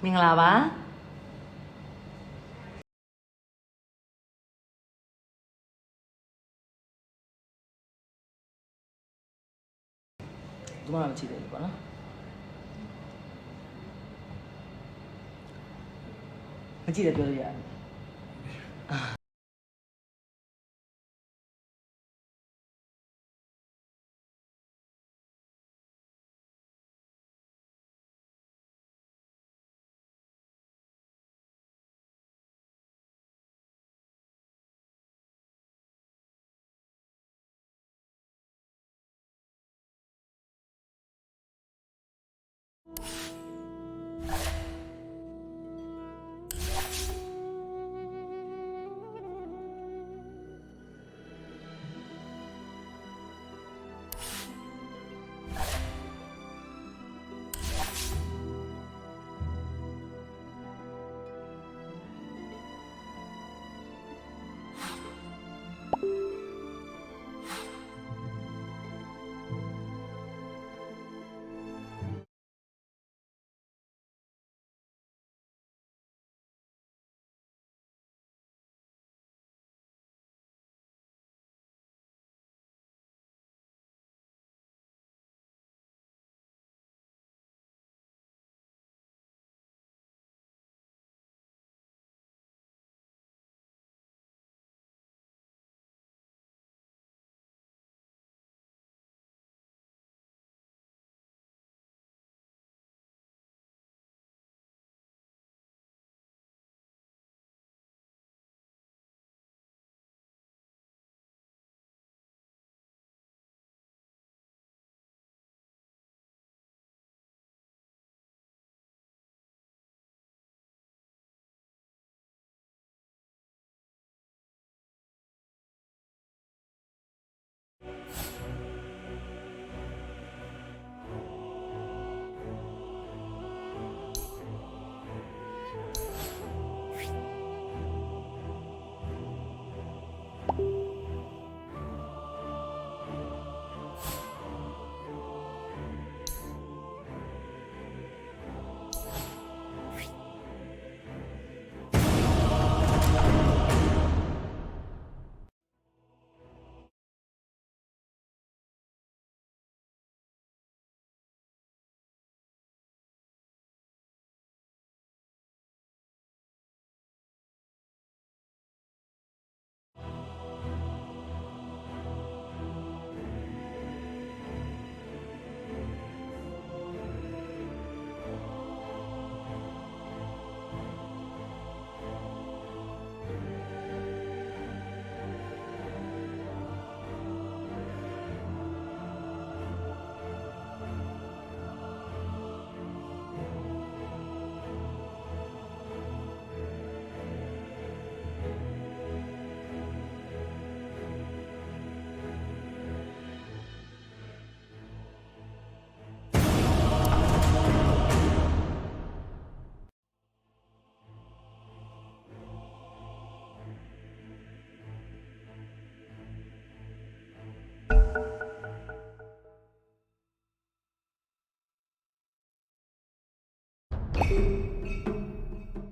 မင်္ဂလာပါဒီမှာမကြည့်သေးဘူးပေါ့နော်မကြည့်တယ်ပြောလို့ရတယ်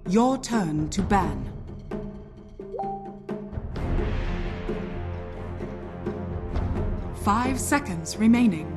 Your turn to ban. 5 seconds remaining.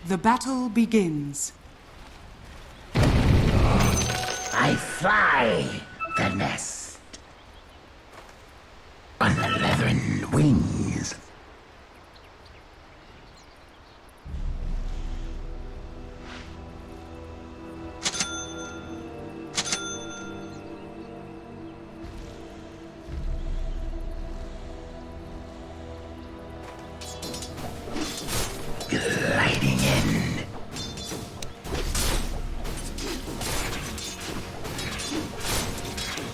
The battle begins. I fly the nest on the leathern wings. Gliding in.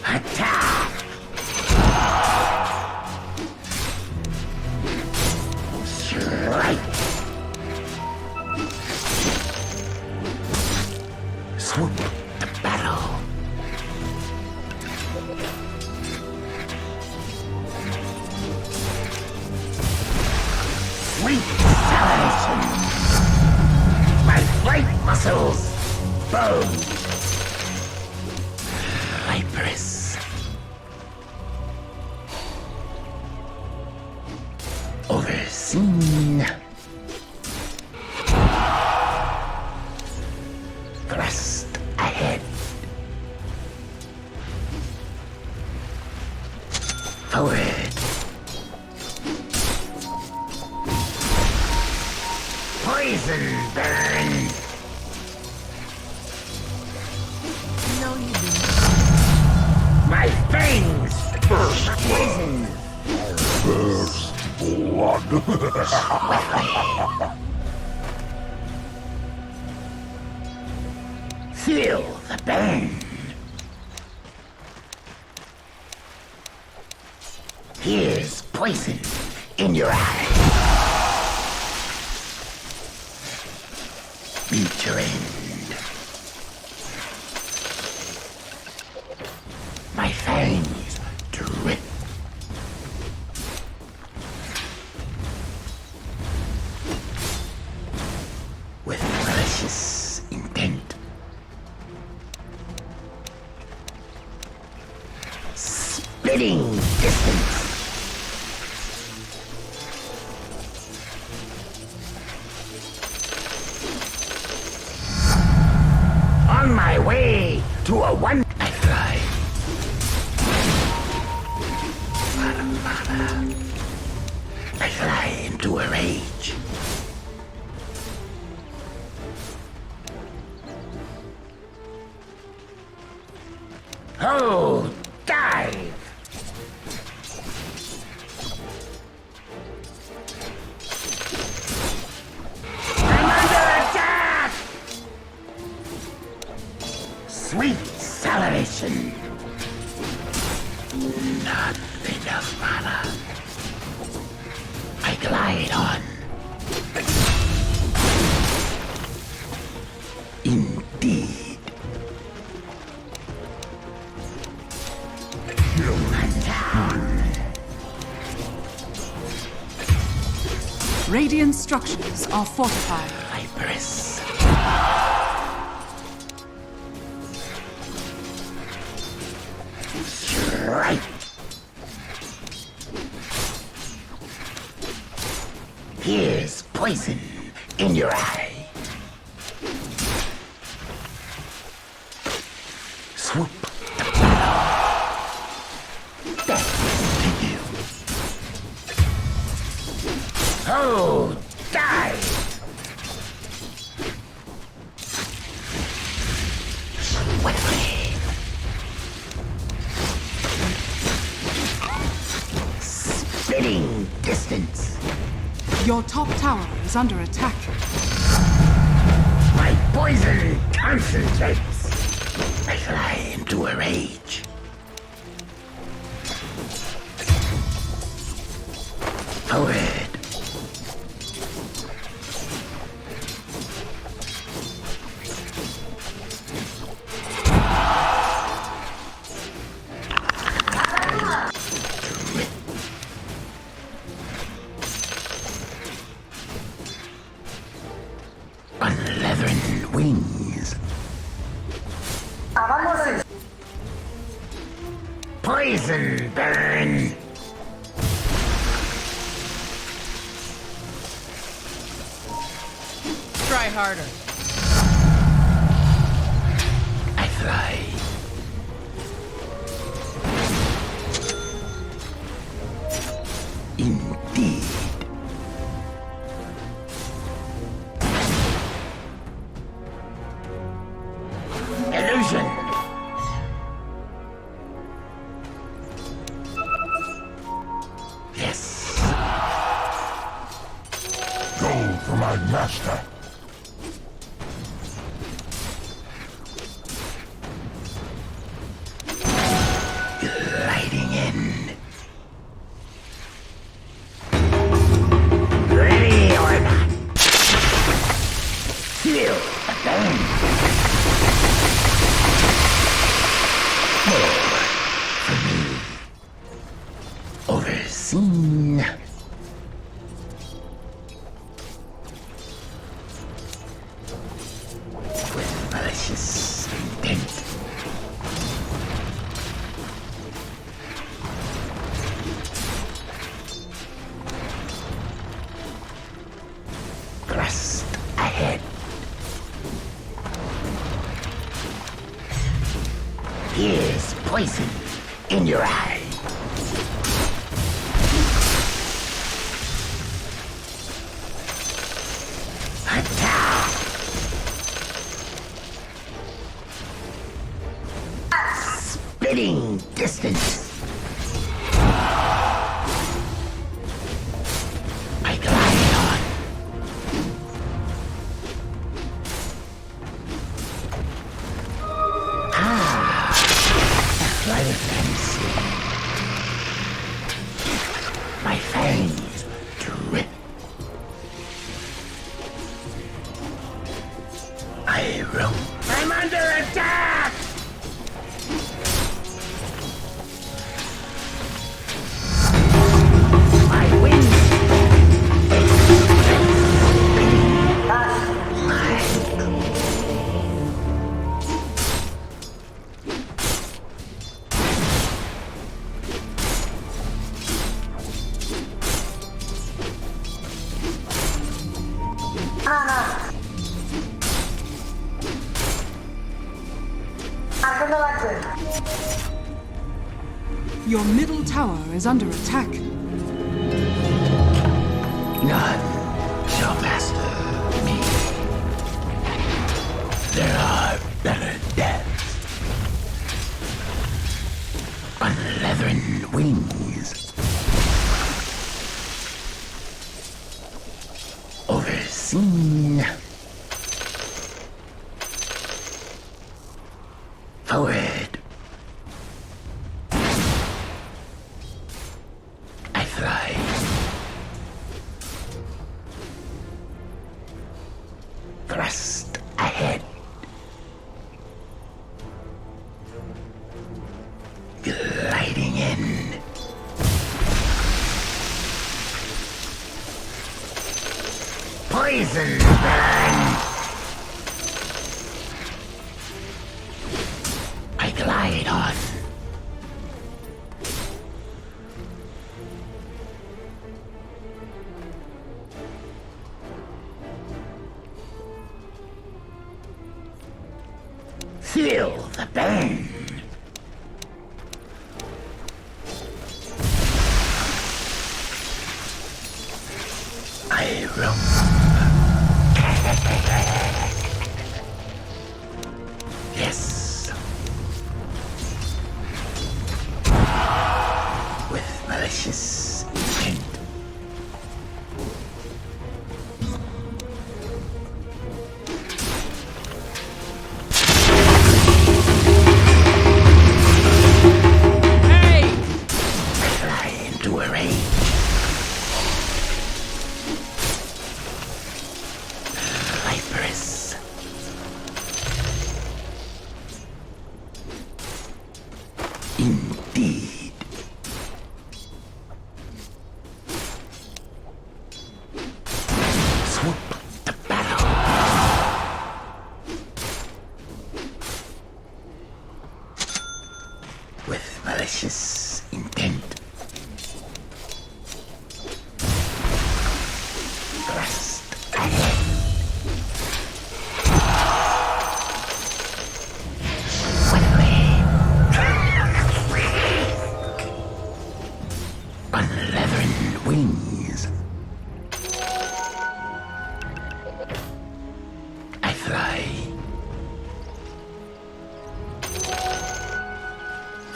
Attack! Strike! Swoop the battle. Sweet salivation. My flight muscles bone. Viperous. Overseen. Thrust ahead. Forward. Poison burn. No, you didn't. My fangs burst poison. First blood. Feel the burn. Here's poison in your eye. Meet your end. My fangs drip. With malicious intent. Spitting distance. On my way to a one. I fly. I fly into a rage. Oh, dive! I'm under attack! Sweet salivation. Not enough mana. I glide on. Indeed. Radiant structures are fortified. Viperous. Strike. Here's poison in your eye. Swoop. Death to you. Oh, die! Swiftly. Spitting distance. Your top tower is under attack. My poison concentrates. I fly into a rage. Forward. On leathern wings. Poison burn. Try harder. I fly. Indeed. Illusion. Yes. Go for my master. Gliding in. Ready or not. Feel the pain. More for me. Overseen. With malicious intent. Thrust ahead. Here's poison in your eye. Attack! Spitting distance. I glide on. Flight of fancy. My fangs drip. I roam. I'm under attack! My wings. Your middle tower is under attack. None shall master me. There are better deaths. On leathern wings. Overseen. Forward. I fly. Thrust ahead. Gliding in. Poison burn. I glide on. Feel the pain. I roam. Yes. With malicious intent. Hey! Fly into a rain. Viperous.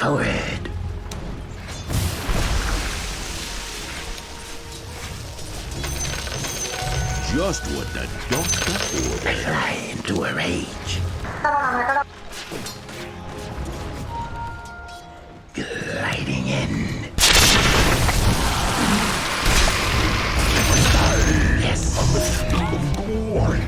Forward. Just what the doctor ordered. I fly into a rage. Gliding in. Yes. Glory.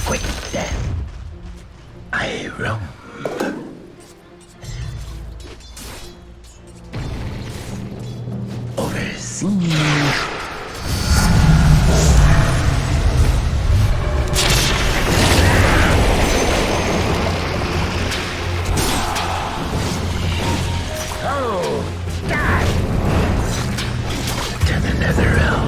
Quick death. I roam. Overseen. Oh, die! To the nether realm.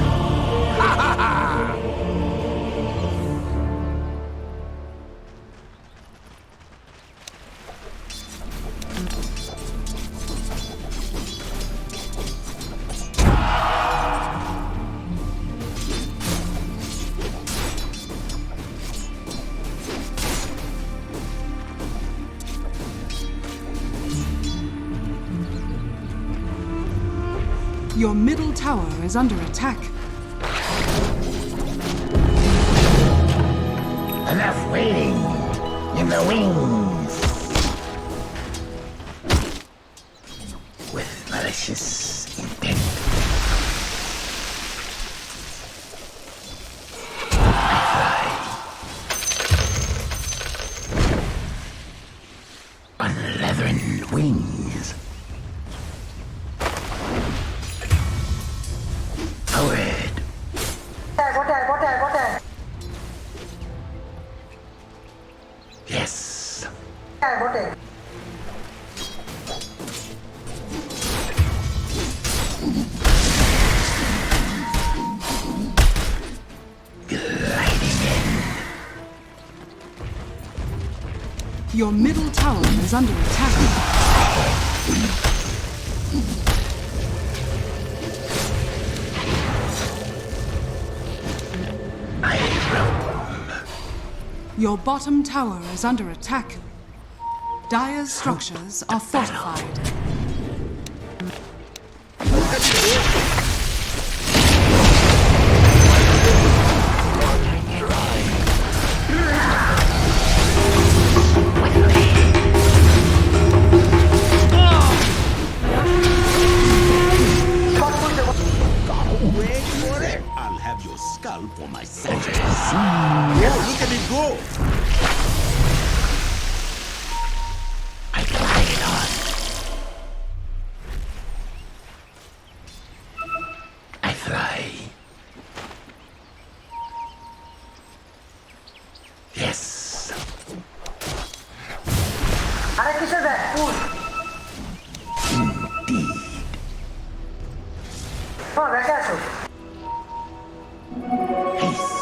Your middle tower is under attack. Enough waiting in the wings. With malicious intent. I fly. On leathern wings. Forward. Yes. Gliding in. Your middle tower is under attack. I roam. Your bottom tower is under attack. Dire's structures are fortified. Wait for it. I'll have your skull for my sandwich. Oh, look at it go. I glide on. I fly. Yes. Indeed. Peace.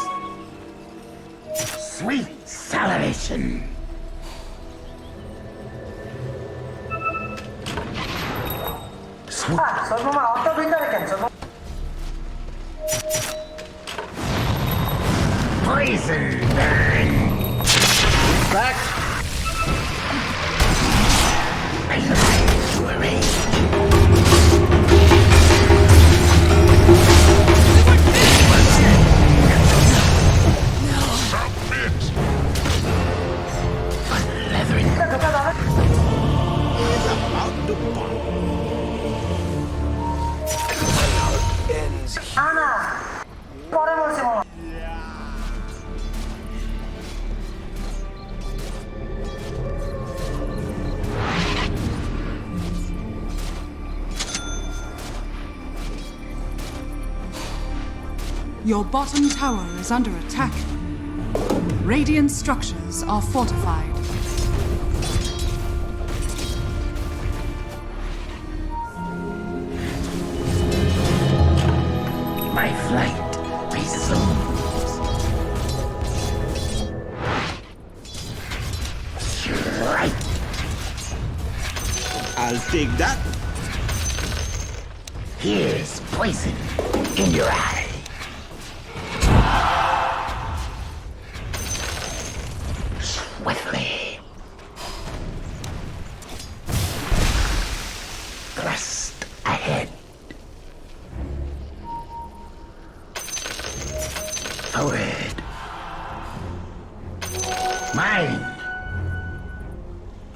Sweet salivation. Sweet. Poison burn. Back. I fly to a rage. Submit. On leathern. About the bomb. Your bottom tower is under attack. Radiant structures are fortified. My flight resumes. Right. I'll take that. Here's poison in your eye. Swiftly. Thrust ahead. Forward. Mine.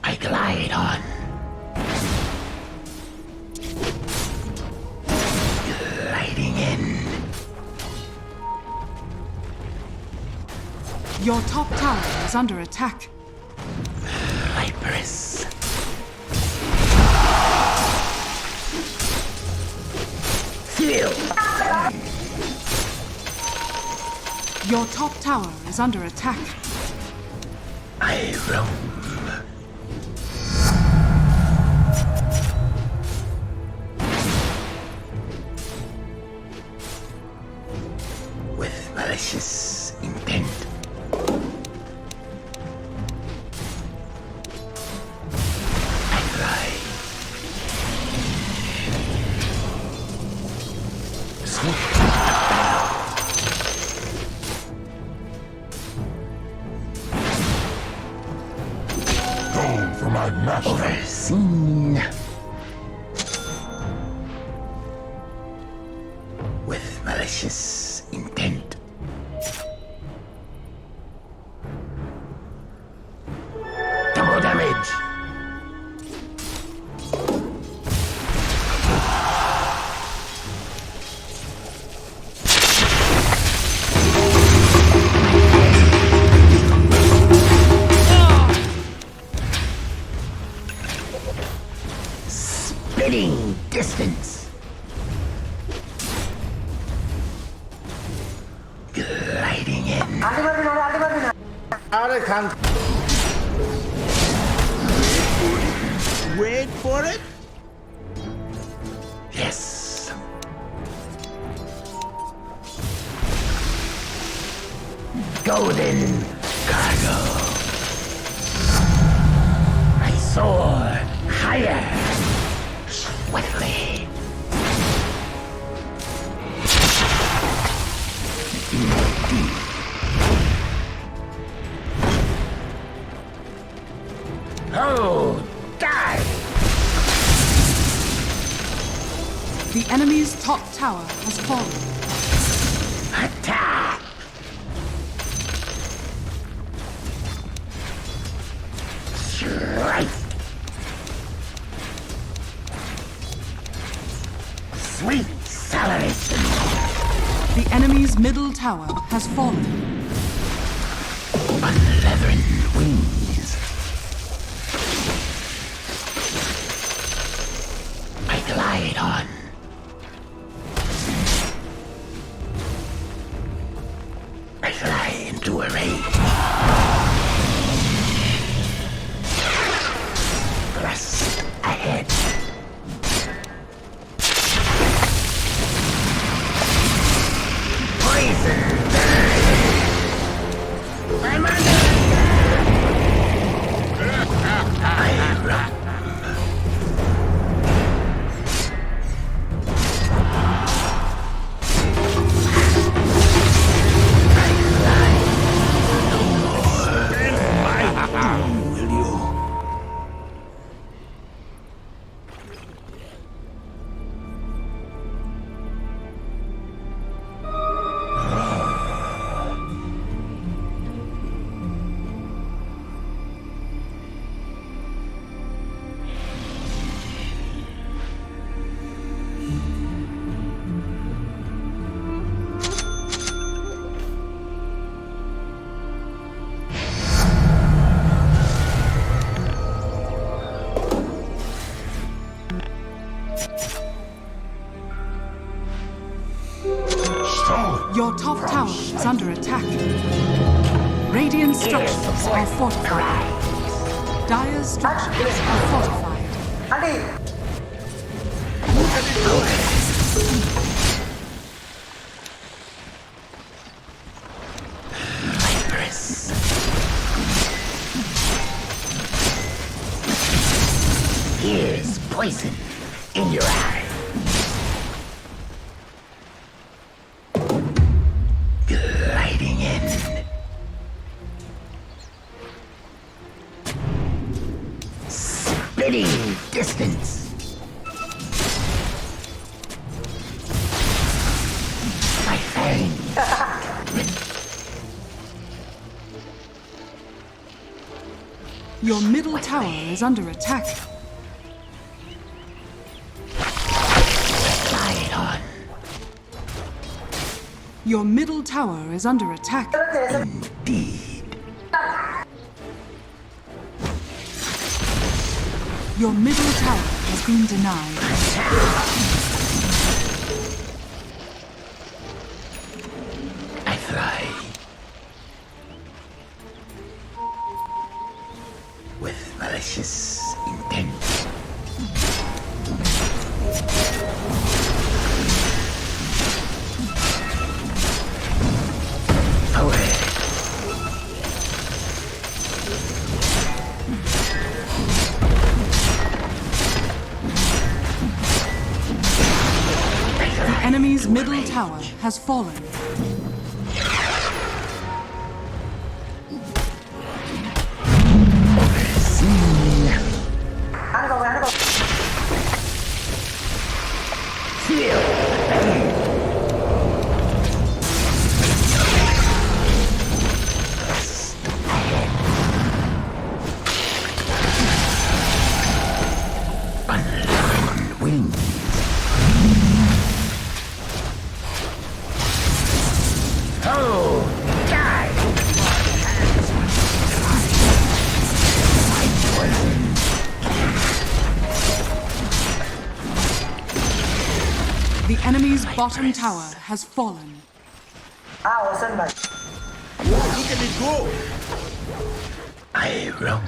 I glide on. Gliding in. Your top tower is under attack. Viperous. Feel. Your top tower is under attack. I roam. With malicious intent. I fly. Swift. Go for my master. Overseen. With malicious intent. Double damage. Spitting distance. Gliding in. Wait for it. Yes. Golden cargo. I soar higher. Swiftly. Oh, die! The enemy's top tower has fallen. Attack! Strike! Sweet acceleration! The enemy's middle tower has fallen. Unleathering wings. I glide on. I fly into a rage. Thrust ahead. Poison burn. I'm under I run. Will you? Your top tower is under attack. Radiant structures are fortified. Dire's structures are fortified. Viperous. Here's poison in your eye. Spitting distance. My fang. Your middle tower is under attack. Glide on. Your middle tower is under attack. Indeed. Your middle tower has been denied. I fly. With malicious intent. Away. The enemy's middle tower has fallen. The enemy's bottom tower has fallen. Look at it go! I roam.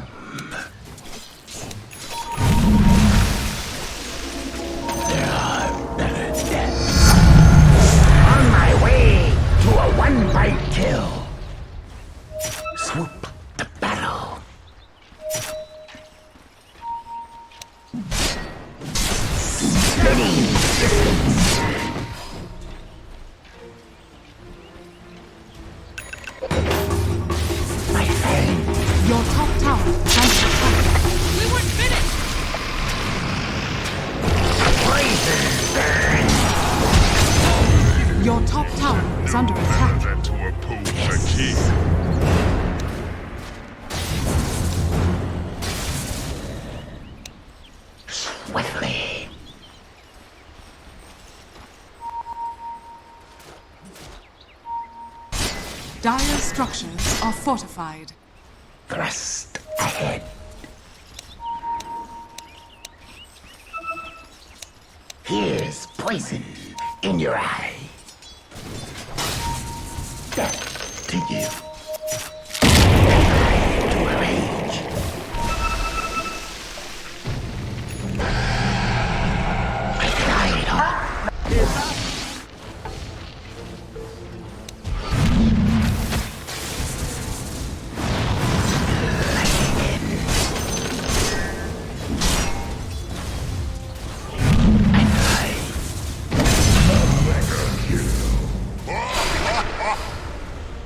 There are better deaths. On my way to a one-bite kill. Swoop the battle. Spinning distance. My fang. Your top tower is under attack. We weren't finished! Poison burn. Your top tower is under attack. That to oppose the king. Swiftly. Dire structures are fortified. Thrust ahead. Here's poison in your eye. Death to you. To a rage. I glide on.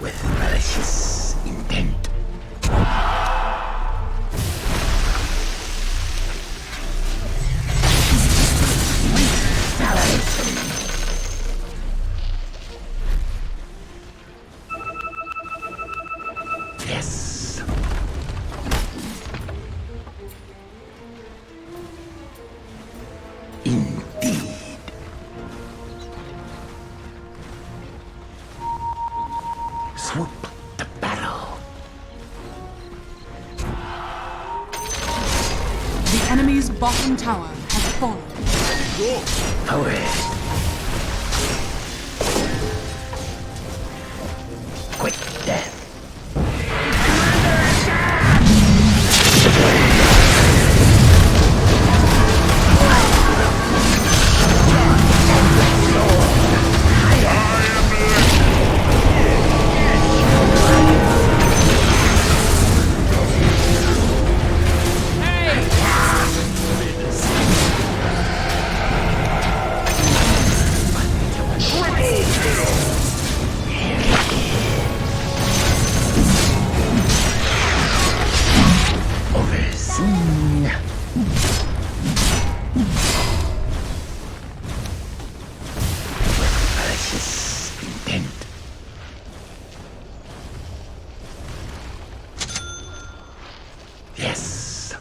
With malicious intent. Yes. Indeed. Swoop the battle. The enemy's bottom tower has fallen. Away. Quick death. Yes.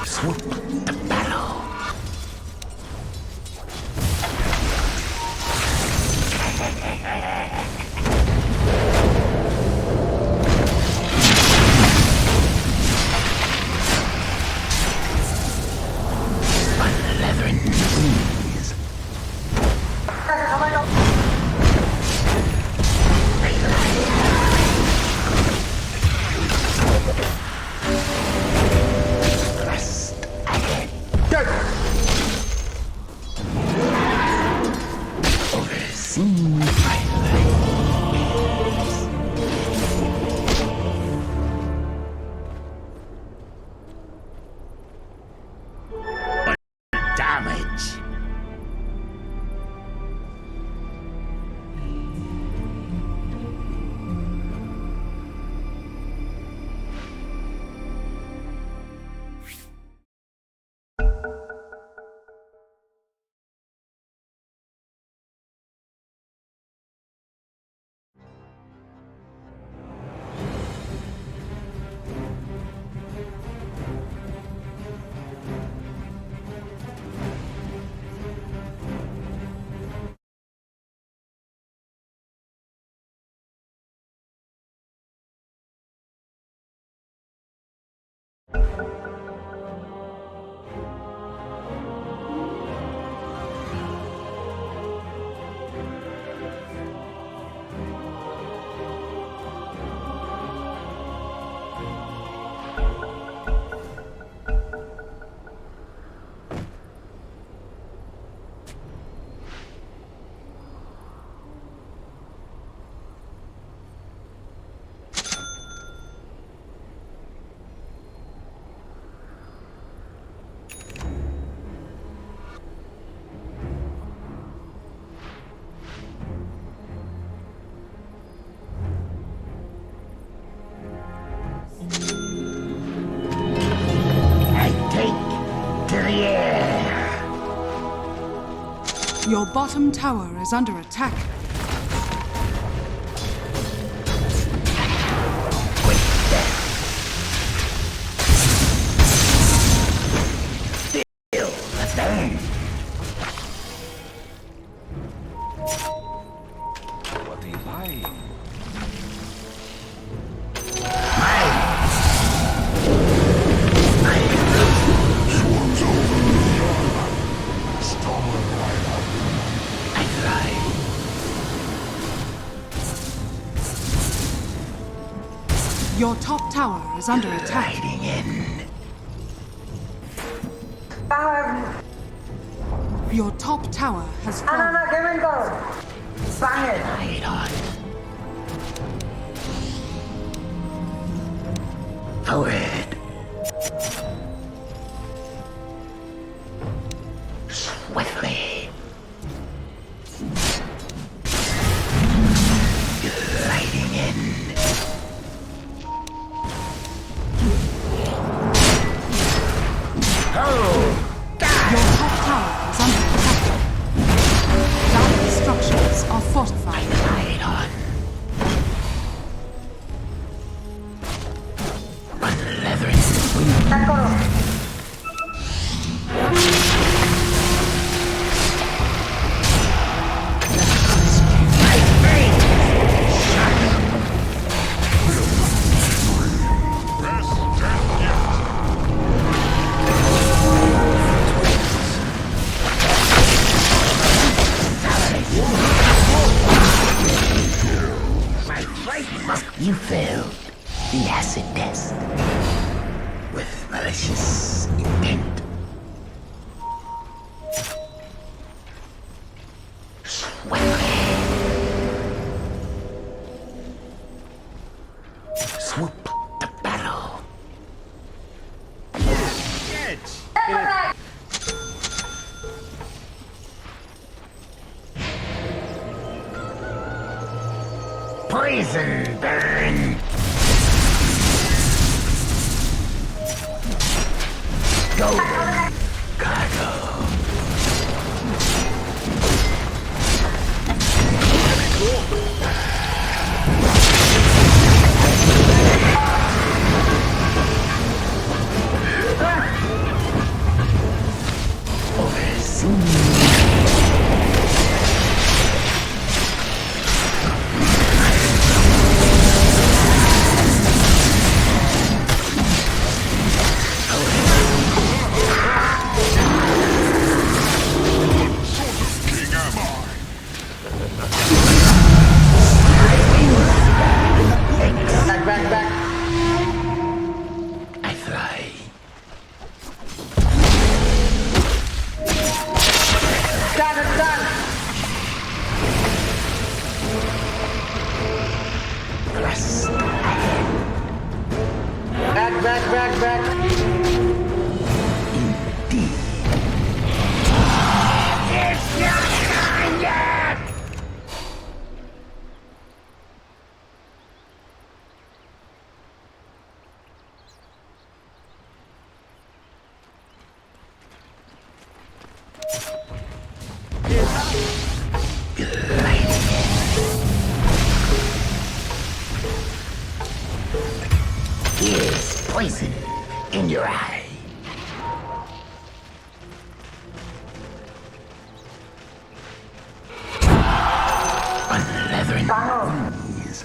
Swoop the battle. Leathern wings. Thrust ahead. Overseen twilight. Damage. I take to the air. Your bottom tower is under attack. Feel the burn. What are you buying? I thrive. Your top tower is under attack. Riding in. Your top tower has fallen. Ride on. Forward. Swiftly. Gliding in. Your top tower is under attack. Dire structures are fortified. Glide on. Unleathered wings. You failed the acid test with malicious intent. Swiftly. Swoop the battle. Poison burn. Golden cargo. poison in your eye. Unleathering wings.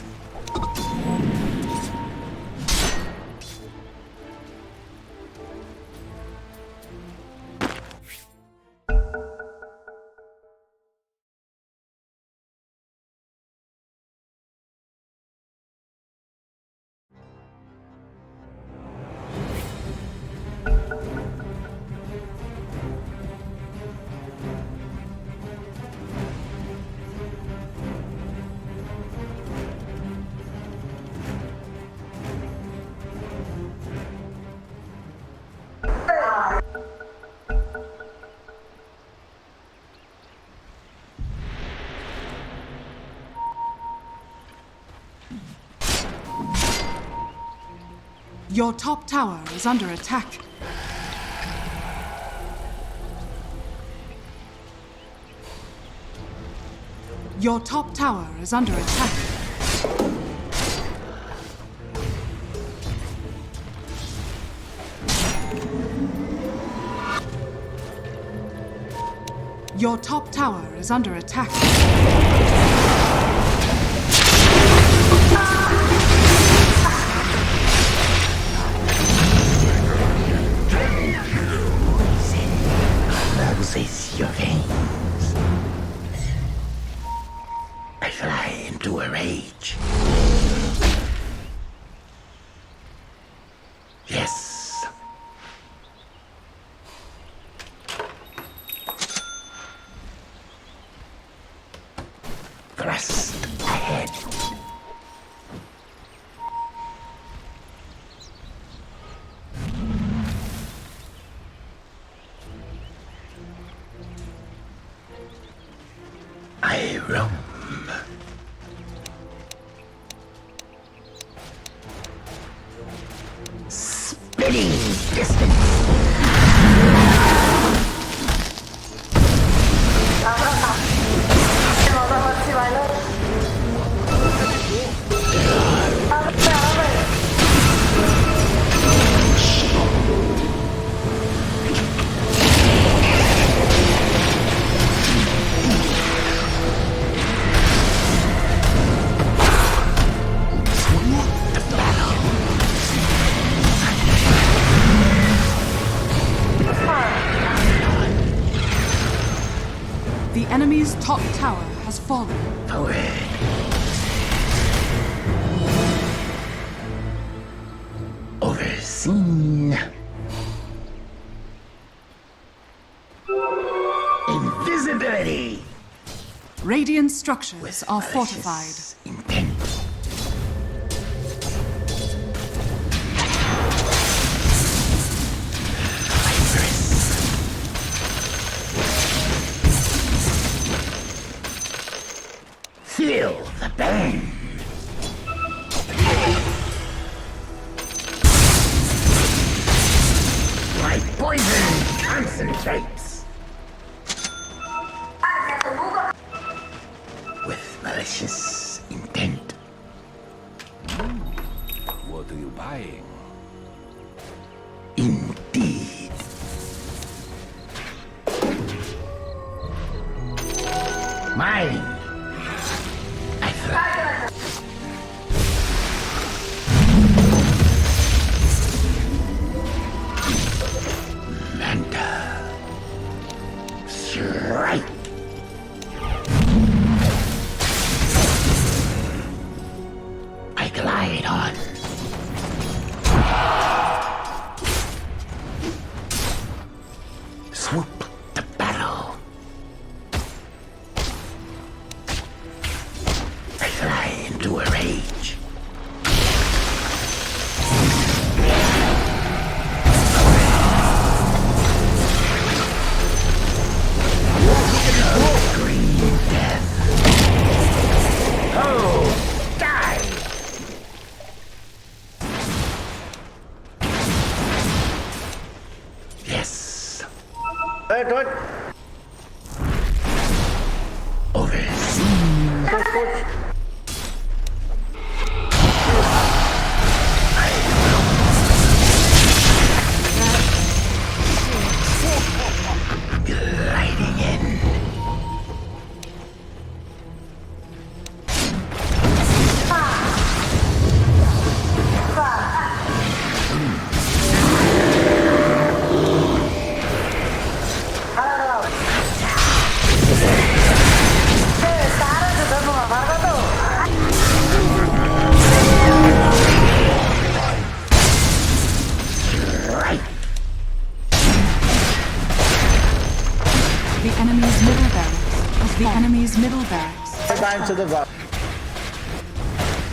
Your top tower is under attack. Your top tower is under attack. Your top tower is under attack. Closes your veins. I fly into a rage. Yes. Thrust ahead. I roam. Spitting distance. The enemy's top tower has fallen. Forward. Overseen. Invisibility. Radiant structures With are fortified. malicious intent. Feel the burn. My poison concentrates. With malicious intent. What are you buying? Indeed. Mine. I fly. Manta. Strike. I glide on. Swoop to battle. I fly into a rage. Green death. Oh, die! Yes. Overseen. line to the bottom.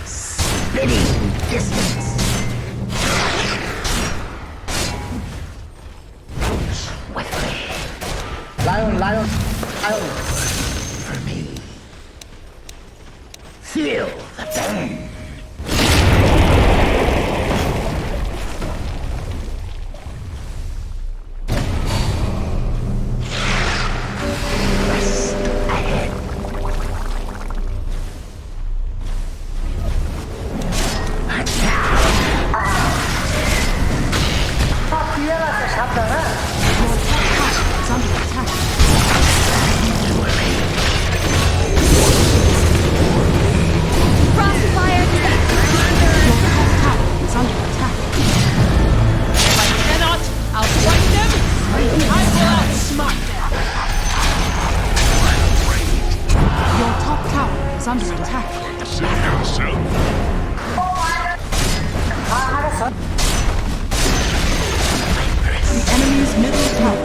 Spinning distance. Swiftly Lion. for me. Feel the pain. Quest ahead. Is under attack. Crossfire set. Your top tower is under attack. If I cannot outrun them, I will outsmart them. Your top tower is under attack. Save yourself. The enemy's middle tower